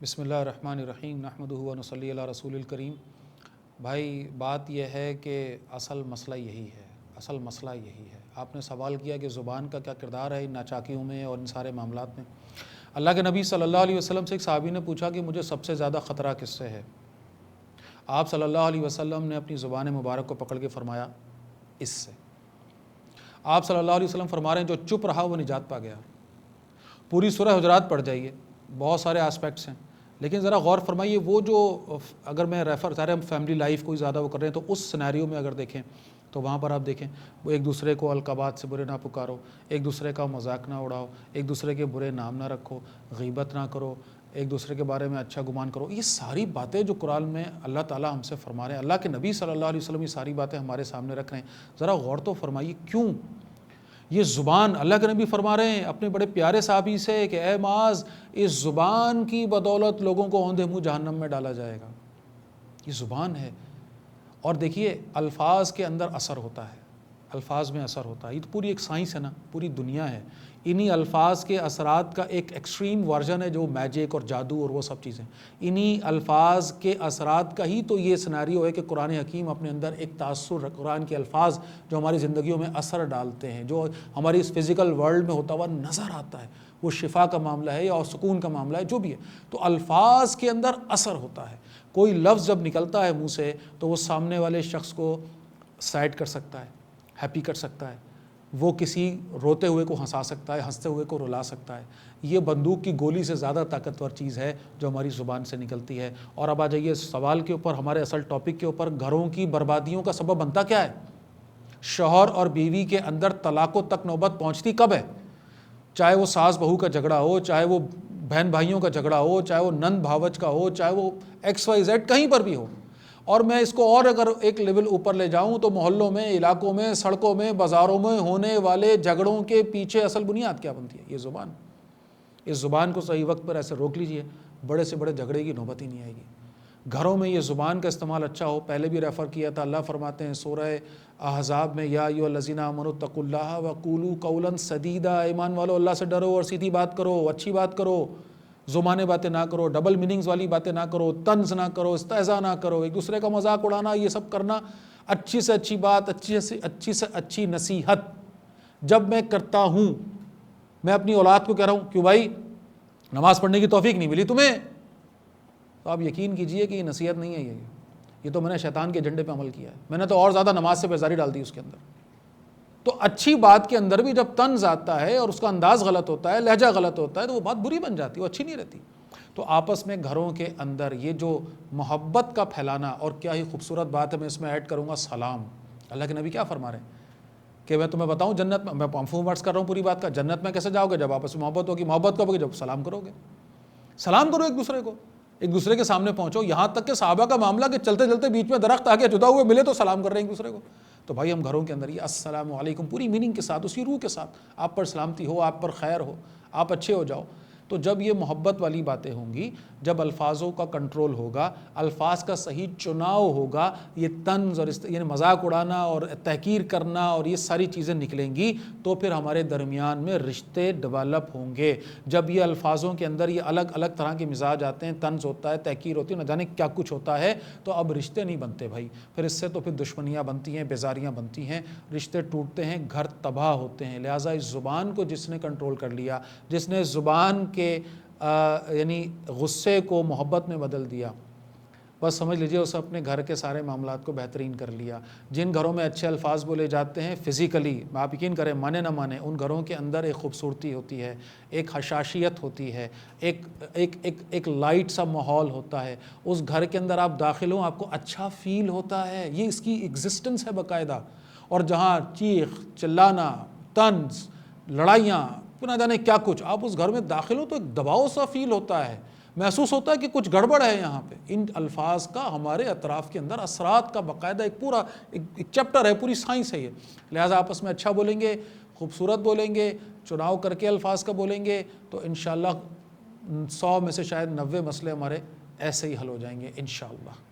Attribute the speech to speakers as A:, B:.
A: بسم اللہ الرحمن الرحیم نحمدہ و نصلی علی رسول الکریم۔ بھائی بات یہ ہے کہ اصل مسئلہ یہی ہے۔ آپ نے سوال کیا کہ زبان کا کیا کردار ہے ان ناچاکیوں میں اور ان سارے معاملات میں۔ اللہ کے نبی صلی اللہ علیہ وسلم سے ایک صحابی نے پوچھا کہ مجھے سب سے زیادہ خطرہ کس سے ہے؟ آپ صلی اللہ علیہ وسلم نے اپنی زبان مبارک کو پکڑ کے فرمایا اس سے۔ آپ صلی اللہ علیہ وسلم فرما رہے ہیں جو چپ رہا وہ نجات پا گیا۔ پوری سورہ حجرات پڑھ جائیے، بہت سارے آسپیکٹس ہیں، لیکن ذرا غور فرمائیے وہ جو اگر میں سارے ہم فیملی لائف کو ہی زیادہ وہ کر رہے ہیں تو اس سینیریو میں اگر دیکھیں تو وہاں پر آپ دیکھیں وہ ایک دوسرے کو القابات سے برے نہ پکارو، ایک دوسرے کا مذاق نہ اڑاؤ، ایک دوسرے کے برے نام نہ رکھو، غیبت نہ کرو، ایک دوسرے کے بارے میں اچھا گمان کرو۔ یہ ساری باتیں جو قرآن میں اللہ تعالیٰ ہم سے فرما رہے ہیں، اللہ کے نبی صلی اللہ علیہ وسلم یہ ساری باتیں ہمارے سامنے رکھ رہے ہیں، ذرا غور تو فرمائیے کیوں یہ زبان اللہ کے نبی فرما رہے ہیں اپنے بڑے پیارے صحابی سے کہ اے معاذ اس زبان کی بدولت لوگوں کو اوندھے منہ جہنم میں ڈالا جائے گا۔ یہ زبان ہے، اور دیکھیے الفاظ کے اندر اثر ہوتا ہے، الفاظ میں اثر ہوتا ہے۔ یہ تو پوری ایک سائنس ہے نا، پوری دنیا ہے۔ انہی الفاظ کے اثرات کا ایک ایکسٹریم ورژن ہے جو میجک اور جادو اور وہ سب چیزیں، انہی الفاظ کے اثرات کا ہی تو یہ سیناریو ہے کہ قرآن حکیم اپنے اندر ایک تاثر، قرآن کے الفاظ جو ہماری زندگیوں میں اثر ڈالتے ہیں، جو ہماری اس فزیکل ورلڈ میں ہوتا ہوا نظر آتا ہے، وہ شفا کا معاملہ ہے یا سکون کا معاملہ ہے، جو بھی ہے، تو الفاظ کے اندر اثر ہوتا ہے۔ کوئی لفظ جب نکلتا ہے منہ سے تو وہ سامنے والے شخص کو سیڈ کر سکتا ہے، ہیپی کر سکتا ہے، وہ کسی روتے ہوئے کو ہنسا سکتا ہے، ہنستے ہوئے کو رلا سکتا ہے۔ یہ بندوق کی گولی سے زیادہ طاقتور چیز ہے جو ہماری زبان سے نکلتی ہے۔ اور اب آ جائیے سوال کے اوپر، ہمارے اصل ٹاپک کے اوپر، گھروں کی بربادیوں کا سبب بنتا کیا ہے؟ شوہر اور بیوی کے اندر طلاقوں تک نوبت پہنچتی کب ہے؟ چاہے وہ ساس بہو کا جھگڑا ہو، چاہے وہ بہن بھائیوں کا جھگڑا ہو، چاہے وہ نند بھاوج کا ہو، چاہے وہ ایکس وائی زیڈ کہیں پر بھی ہو۔ اور میں اس کو اور اگر ایک لیول اوپر لے جاؤں تو محلوں میں، علاقوں میں، سڑکوں میں، بازاروں میں ہونے والے جھگڑوں کے پیچھے اصل بنیاد کیا بنتی ہے؟ یہ زبان۔ اس زبان کو صحیح وقت پر ایسے روک لیجئے، بڑے سے بڑے جھگڑے کی نوبت ہی نہیں آئے گی۔ گھروں میں یہ زبان کا استعمال اچھا ہو، پہلے بھی ریفر کیا تھا، اللہ فرماتے ہیں سورہ احزاب میں یا ایھا الذین آمنوا اتقوا اللہ وقولوا قولا سدیدا، ایمان والو اللہ سے ڈرو اور سیدھی بات کرو، اچھی بات کرو، زمانے باتیں نہ کرو، ڈبل میننگز والی باتیں نہ کرو، طنز نہ کرو، استہزاء نہ کرو، ایک دوسرے کا مذاق اڑانا، یہ سب کرنا، اچھی سے اچھی بات، اچھی سے اچھی نصیحت جب میں کرتا ہوں، میں اپنی اولاد کو کہہ رہا ہوں کیوں بھائی نماز پڑھنے کی توفیق نہیں ملی تمہیں، تو آپ یقین کیجئے کہ یہ نصیحت نہیں ہے، یہ تو میں نے شیطان کے ایجنڈے پہ عمل کیا ہے، میں نے تو اور زیادہ نماز سے بیزاری ڈال دی اس کے اندر۔ تو اچھی بات کے اندر بھی جب طنز آتا ہے اور اس کا انداز غلط ہوتا ہے، لہجہ غلط ہوتا ہے، تو وہ بات بری بن جاتی ہے، وہ اچھی نہیں رہتی۔ تو آپس میں گھروں کے اندر یہ جو محبت کا پھیلانا، اور کیا ہی خوبصورت بات ہے، میں اس میں ایڈ کروں گا سلام۔ اللہ کے نبی کیا فرما رہے ہیں کہ میں تمہیں بتاؤں جنت میں مفہوم ورڈز کر رہا ہوں پوری بات کا، جنت میں کیسے جاؤ گے؟ جب آپس میں محبت ہوگی۔ محبت کب ہوگی؟ جب سلام کرو گے۔ سلام کرو ایک دوسرے کو، ایک دوسرے کے سامنے پہنچو، یہاں تک کہ صحابہ کا معاملہ کہ چلتے چلتے بیچ میں درخت آگے جدا ہوئے ملے تو سلام کر رہے ہیں ایک دوسرے کو۔ تو بھائی ہم گھروں کے اندر یہ السلام علیکم پوری میننگ کے ساتھ، اسی روح کے ساتھ، آپ پر سلامتی ہو، آپ پر خیر ہو، آپ اچھے ہو جاؤ۔ تو جب یہ محبت والی باتیں ہوں گی، جب الفاظوں کا کنٹرول ہوگا، الفاظ کا صحیح چناؤ ہوگا، یہ طنز اور یعنی مذاق اڑانا اور تحقیر کرنا اور یہ ساری چیزیں نکلیں گی، تو پھر ہمارے درمیان میں رشتے ڈیولپ ہوں گے۔ جب یہ الفاظوں کے اندر یہ الگ الگ طرح کے مزاج آتے ہیں، طنز ہوتا ہے، تحقیر ہوتی ہے، نہ جانے کیا کچھ ہوتا ہے، تو اب رشتے نہیں بنتے بھائی، پھر اس سے تو پھر دشمنیاں بنتی ہیں، بیزاریاں بنتی ہیں، رشتے ٹوٹتے ہیں، گھر تباہ ہوتے ہیں۔ لہٰذا اس زبان کو جس نے کنٹرول کر لیا، جس نے زبان کے یعنی غصے کو محبت میں بدل دیا، بس سمجھ لیجئے اس اپنے گھر کے سارے معاملات کو بہترین کر لیا۔ جن گھروں میں اچھے الفاظ بولے جاتے ہیں فزیکلی، آپ یقین کریں مانے نہ مانے، ان گھروں کے اندر ایک خوبصورتی ہوتی ہے، ایک حشاشیت ہوتی ہے، ایک لائٹ سا ماحول ہوتا ہے، اس گھر کے اندر آپ داخل ہوں آپ کو اچھا فیل ہوتا ہے، یہ اس کی ایگزسٹنس ہے باقاعدہ۔ اور جہاں چیخ چلانا، طنز، لڑائیاں، نہ جانے کیا کچھ، آپ اس گھر میں داخل ہو تو ایک دباؤ سا فیل ہوتا ہے، محسوس ہوتا ہے کہ کچھ گڑبڑ ہے یہاں پہ۔ ان الفاظ کا ہمارے اطراف کے اندر اثرات کا باقاعدہ ایک پورا ایک چیپٹر ہے، پوری سائنس ہے یہ۔ لہٰذا آپس میں اچھا بولیں گے، خوبصورت بولیں گے، چناؤ کر کے الفاظ کا بولیں گے، تو انشاءاللہ 100 میں سے شاید 90 مسئلے ہمارے ایسے ہی حل ہو جائیں گے انشاءاللہ۔